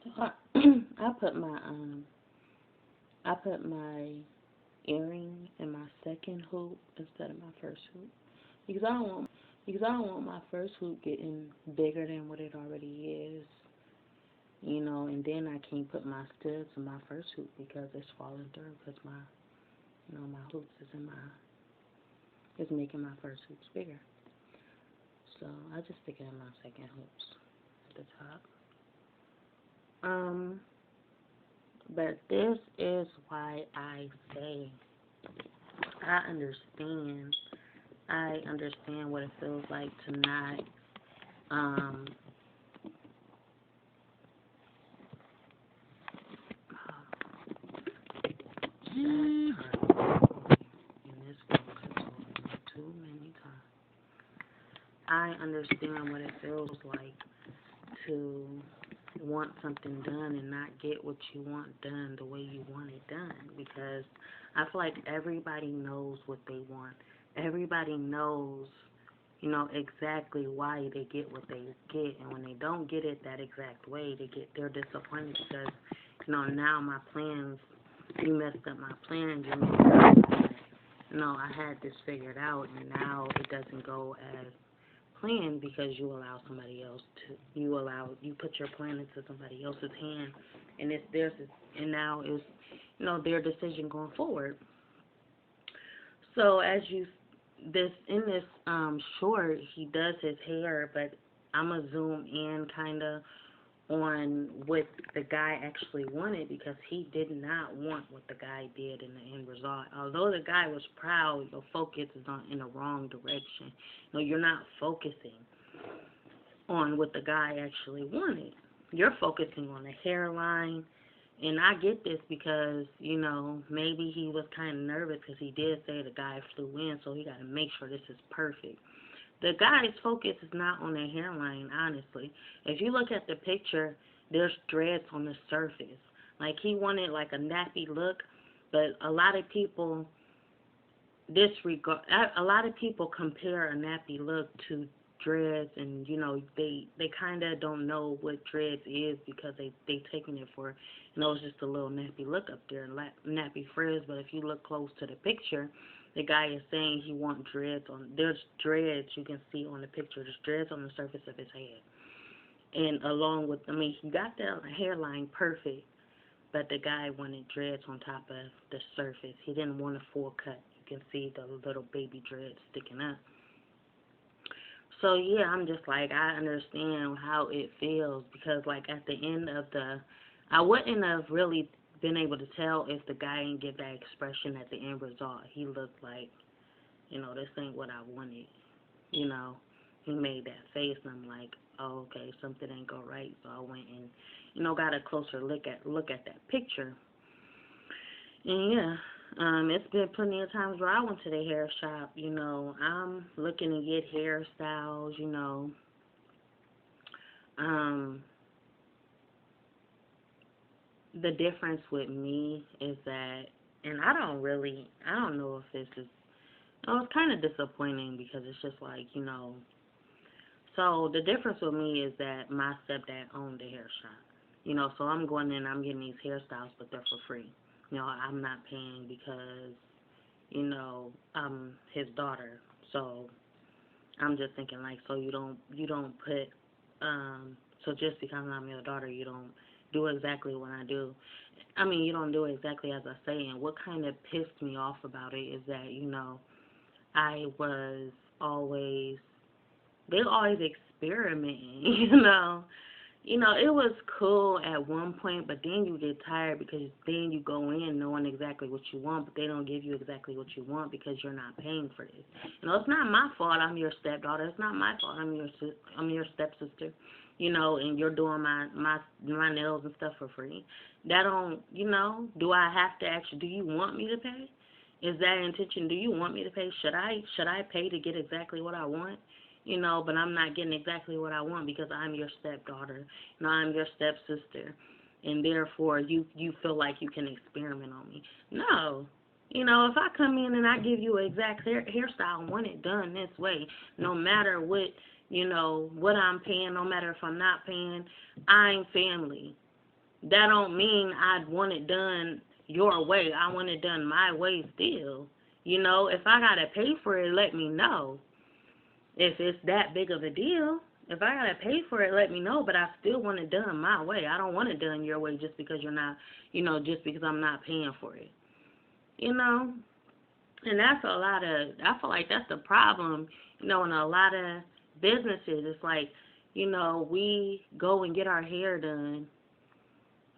So I put my earring in my second hoop instead of my first hoop because I don't want my first hoop getting bigger than what it already is. And then I can't put my studs in my first hoop because it's falling through because my hoops is making my first hoops bigger. So I just stick it in my second hoops at the top. But this is why I say I understand. I understand what it feels like to not and this phone has told me too many times. I understand what it feels like to want something done and not get what you want done the way you want it done, because I feel like everybody knows what they want. Everybody knows, exactly why they get what they get, and when they don't get it that exact way, they're disappointed because, now my plans, you messed up my plans, you made it up. I had this figured out, and now it doesn't go as plan because you allow somebody else to you put your plan into somebody else's hand, and it's theirs, and now it's their decision going forward. So as you this in this short, he does his hair, but I'm gonna zoom in kind of on what the guy actually wanted, because he did not want what the guy did in the end result. Although the guy was proud, your focus is in the wrong direction. You're not focusing on what the guy actually wanted. You're focusing on the hairline. And I get this because, maybe he was kind of nervous because he did say the guy flew in, so he got to make sure this is perfect. The guy's focus is not on the hairline, honestly. If you look at the picture, there's dreads on the surface. Like, he wanted, like, a nappy look, but a lot of people compare a nappy look to dreads, and, they kind of don't know what dreads is because they taking it for, it's just a little nappy look up there, nappy frizz, but if you look close to the picture, the guy is saying he wants dreads on. There's dreads you can see on the picture. There's dreads on the surface of his head. And along with, he got the hairline perfect, but the guy wanted dreads on top of the surface. He didn't want a full cut. You can see the little baby dreads sticking up. So, yeah, I'm just like, I understand how it feels because, like, at the end of I wouldn't have really been able to tell if the guy didn't give that expression at the end result. He looked like, this ain't what I wanted. He made that face, and I'm like, oh, okay, something ain't go right. So I went and, got a closer look at that picture. And yeah, it's been plenty of times where I went to the hair shop. I'm looking to get hairstyles. The difference with me is that, and I don't know if this is, it's kind of disappointing because it's just like, so the difference with me is that my stepdad owned the hair shop, so I'm going in, I'm getting these hairstyles, but they're for free. I'm not paying because, I'm his daughter, so I'm just thinking like, so you don't put, so just because I'm your daughter, you don't do exactly what I do. You don't do it exactly as I say. And what kind of pissed me off about it is that, I was always, they always experimenting, it was cool at one point, but then you get tired because then you go in knowing exactly what you want, but they don't give you exactly what you want because you're not paying for this. It's not my fault I'm your stepdaughter. It's not my fault I'm your stepsister, and you're doing my nails and stuff for free. That don't, do I have to actually, do you want me to pay? Is that intention? Do you want me to pay? Should I pay to get exactly what I want? But I'm not getting exactly what I want because I'm your stepdaughter, I'm your stepsister, and therefore you feel like you can experiment on me. No. If I come in and I give you an exact hairstyle and want it done this way, no matter what, what I'm paying, no matter if I'm not paying, I'm family. that don't mean I'd want it done your way. I want it done my way still. You know, if I gotta pay for it, let me know. If it's that big of a deal, if I gotta pay for it, let me know. But I still want it done my way. I don't want it done your way just because you're not, just because I'm not paying for it. You know, and that's a lot of. I feel like that's the problem. In a lot of businesses, it's like, we go and get our hair done,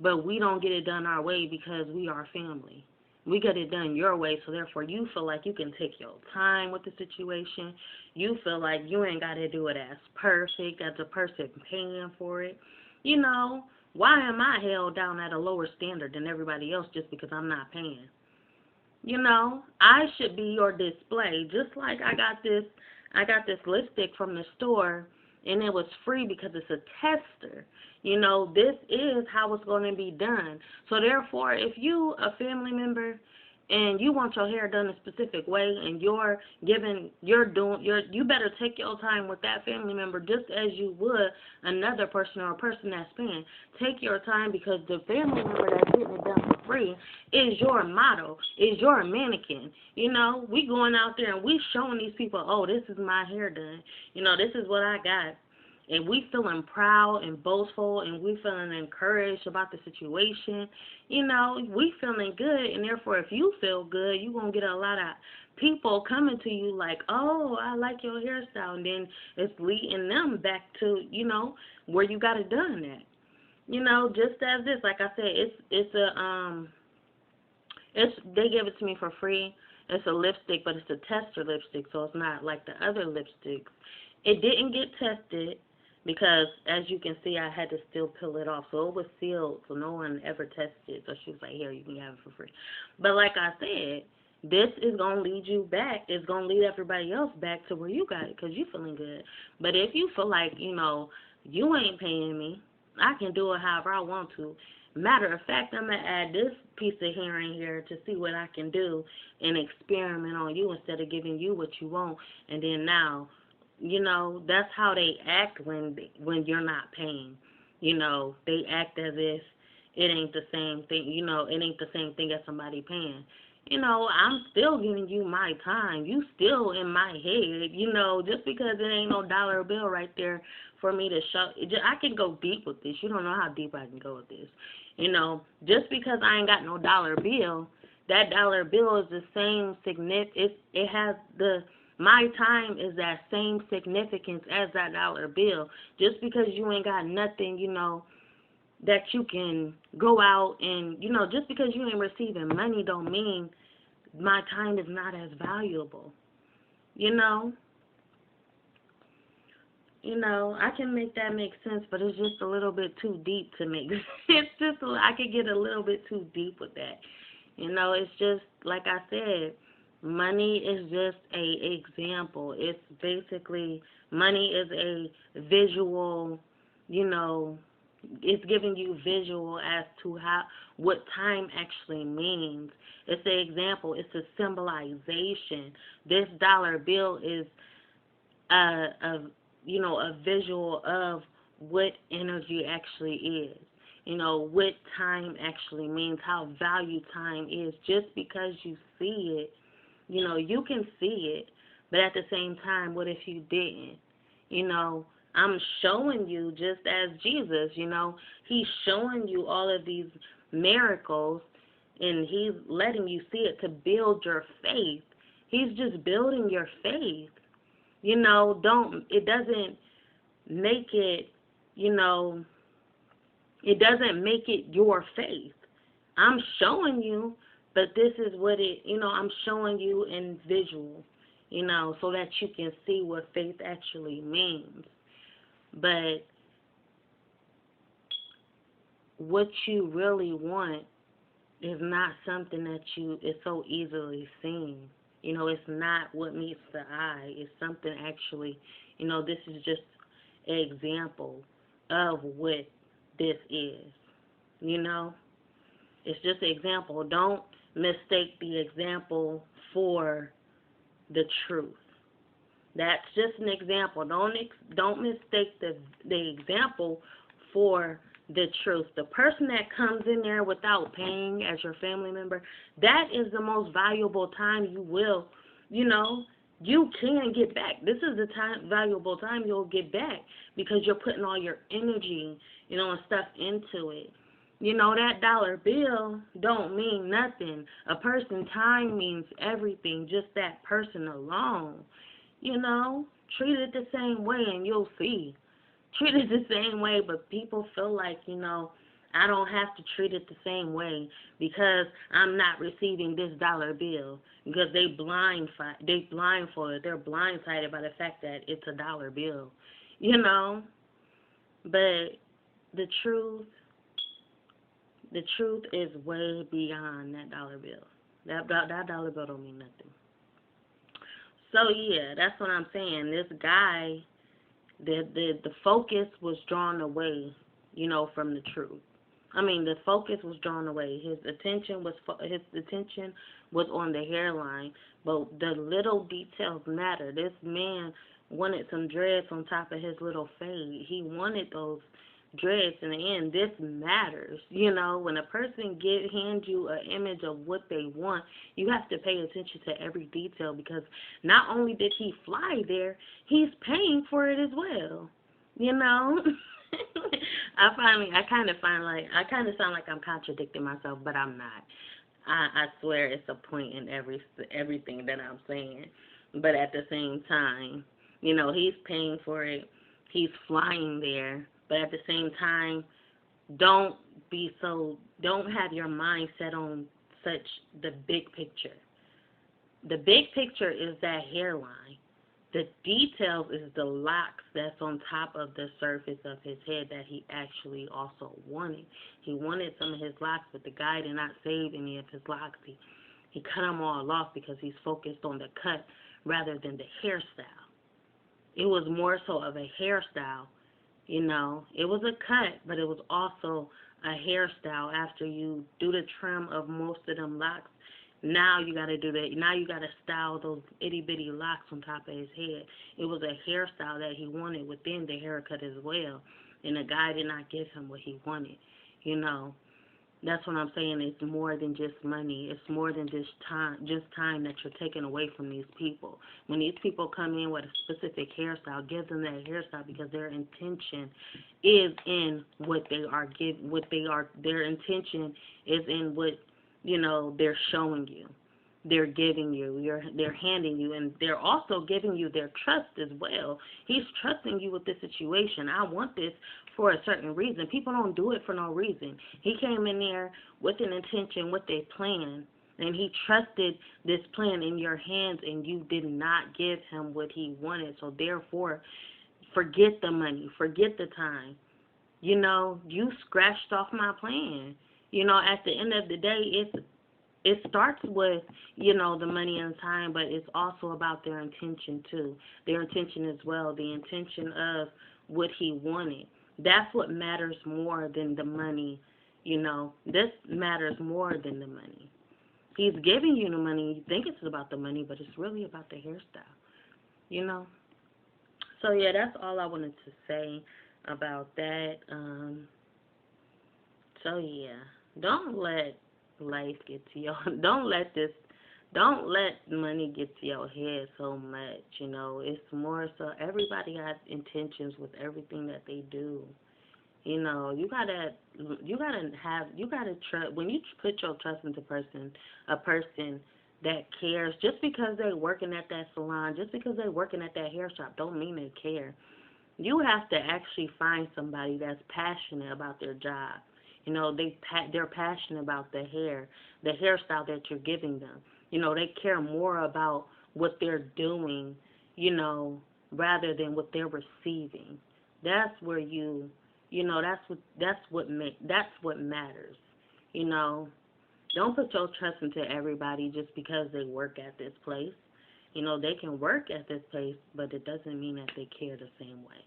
but we don't get it done our way because we are family. We get it done your way, so therefore you feel like you can take your time with the situation. You feel like you ain't got to do it as perfect as the person paying for it. Why am I held down at a lower standard than everybody else just because I'm not paying? I should be your display. Just like I got this lipstick from the store, and it was free because it's a tester. This is how it's going to be done. So therefore, if you a family member and you want your hair done a specific way, and you better take your time with that family member just as you would another person or a person that's paying. Take your time, because the family member that's getting it done for free is your model, is your mannequin. We going out there and we showing these people, oh, this is my hair done. This is what I got. And we feeling proud and boastful, and we feeling encouraged about the situation. We feeling good, and therefore if you feel good, you're going to get a lot of people coming to you like, oh, I like your hairstyle, and then it's leading them back to, where you got it done at. Just as this, like I said, they give it to me for free. It's a lipstick, but it's a tester lipstick, so it's not like the other lipsticks. It didn't get tested, because, as you can see, I had to still peel it off. So it was sealed, so no one ever tested it. So she was like, here, you can have it for free. But like I said, this is going to lead you back. It's going to lead everybody else back to where you got it, because you feeling good. But if you feel like, you ain't paying me, I can do it however I want to. Matter of fact, I'm going to add this piece of hair in here to see what I can do and experiment on you instead of giving you what you want. And then now, that's how they act when you're not paying. They act as if it ain't the same thing. It ain't the same thing as somebody paying. I'm still giving you my time. You still in my head. Just because it ain't no dollar bill right there for me to show. I can go deep with this. You don't know how deep I can go with this. Just because I ain't got no dollar bill, that dollar bill is the same significance. It has my time is that same significance as that dollar bill. Just because you ain't got nothing, that you can go out and, just because you ain't receiving money don't mean my time is not as valuable. I can make that make sense, but it's just a little bit too deep to make sense. I could get a little bit too deep with that. It's just, like I said, money is just a example. It's basically, money is a visual, it's giving you visual as to what time actually means. It's an example. It's a symbolization. This dollar bill is a visual of what energy actually is. What time actually means, how value time is. Just because you see it, you can see it, but at the same time, what if you didn't? I'm showing you, just as Jesus, he's showing you all of these miracles, and he's letting you see it to build your faith. He's just building your faith. It doesn't make it, it doesn't make it your faith. I'm showing you, but this is what I'm showing you in visual, so that you can see what faith actually means. But what you really want is not something that is so easily seen. It's not what meets the eye. It's something actually, this is just an example of what this is. It's just an example. Don't mistake the example for the truth. That's just an example. Don't mistake the example for the truth. The person that comes in there without paying as your family member, that is the most valuable time you will, you can get back. This is the valuable time you'll get back because you're putting all your energy, and stuff into it. That dollar bill don't mean nothing. A person's time means everything, just that person alone. Treat it the same way and you'll see. Treat it the same way, but people feel like, I don't have to treat it the same way because I'm not receiving this dollar bill because they're blindfolded. They're blindsided by the fact that it's a dollar bill, But the truth is way beyond that dollar bill. That dollar bill don't mean nothing. So yeah, that's what I'm saying. This guy, the focus was drawn away, from the truth. The focus was drawn away. His attention was on the hairline, but the little details matter. This man wanted some dreads on top of his little fade. He wanted those dreads in the end. This matters. When a person hands you an image of what they want, you have to pay attention to every detail because not only did he fly there, he's paying for it as well. I kind of sound like I'm contradicting myself, but I'm not. I swear it's a point in everything that I'm saying. But at the same time, he's paying for it. He's flying there. But at the same time, don't have your mind set on the big picture. The big picture is that hairline. The details is the locks that's on top of the surface of his head that he actually also wanted. He wanted some of his locks, but the guy did not save any of his locks. He cut them all off because he's focused on the cut rather than the hairstyle. It was more so of a hairstyle. It was a cut, but it was also a hairstyle. After you do the trim of most of them locks, now you got to do that. Now you got to style those itty bitty locks on top of his head. It was a hairstyle that he wanted within the haircut as well, and the guy did not give him what he wanted. That's what I'm saying. It's more than just money. It's more than just time that you're taking away from these people. When these people come in with a specific hairstyle, give them that hairstyle because their intention is in what they are their intention is in what, they're showing you. They're giving you, they're handing you, and they're also giving you their trust as well. He's trusting you with this situation. I want this for a certain reason. People don't do it for no reason. He came in there with an intention, with a plan, and he trusted this plan in your hands, and you did not give him what he wanted. So therefore, forget the money, forget the time. You scratched off my plan. At the end of the day, it starts with, the money and time, but it's also about their intention too. Their intention as well, the intention of what he wanted. That's what matters more than the money. This matters more than the money. He's giving you the money. You think it's about the money, but it's really about the hairstyle. So yeah, that's all I wanted to say about that. So yeah, don't let life get to your, don't let money get to your head so much. It's more so everybody has intentions with everything that they do. You gotta trust. When you put your trust into a person that cares, just because they're working at that salon, just because they're working at that hair shop, don't mean they care. You have to actually find somebody that's passionate about their job. They're passionate about the hairstyle that you're giving them. They care more about what they're doing, rather than what they're receiving. That's where that's what matters. Don't put your trust into everybody just because they work at this place. They can work at this place, but it doesn't mean that they care the same way.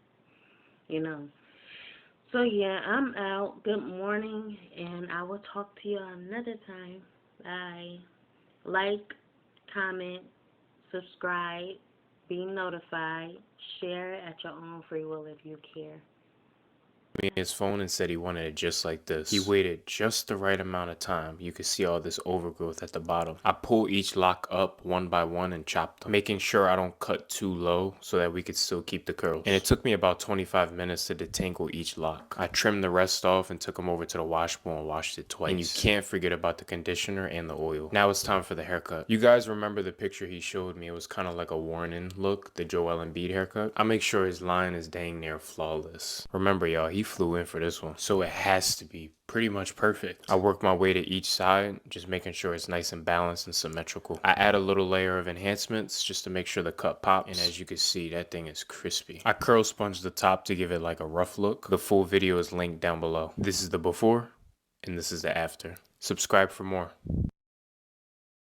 So, yeah, I'm out. Good morning, and I will talk to you another time. Bye. Like, comment, subscribe, be notified, share at your own free will if you care. me his phone and said he wanted it just like this. He waited just the right amount of time. You could see all this overgrowth at the bottom. I pull each lock up one by one and chop them, making sure I don't cut too low so that we could still keep the curls. And it took me about 25 minutes to detangle each lock. I trimmed the rest off and took them over to the wash bowl and washed it twice. And you can't forget about the conditioner and the oil. Now it's time for the haircut. You guys remember the picture he showed me? It was kind of like a worn-in look, the Joel Embiid haircut. I make sure his line is dang near flawless. Remember, y'all, he flew in for this one, so it has to be pretty much perfect. I work my way to each side, just making sure it's nice and balanced and symmetrical. I add a little layer of enhancements just to make sure the cut pops, and as you can see, that thing is crispy. I curl sponge the top to give it like a rough look. The full video is linked down below. This is the before, and this is the after. Subscribe for more.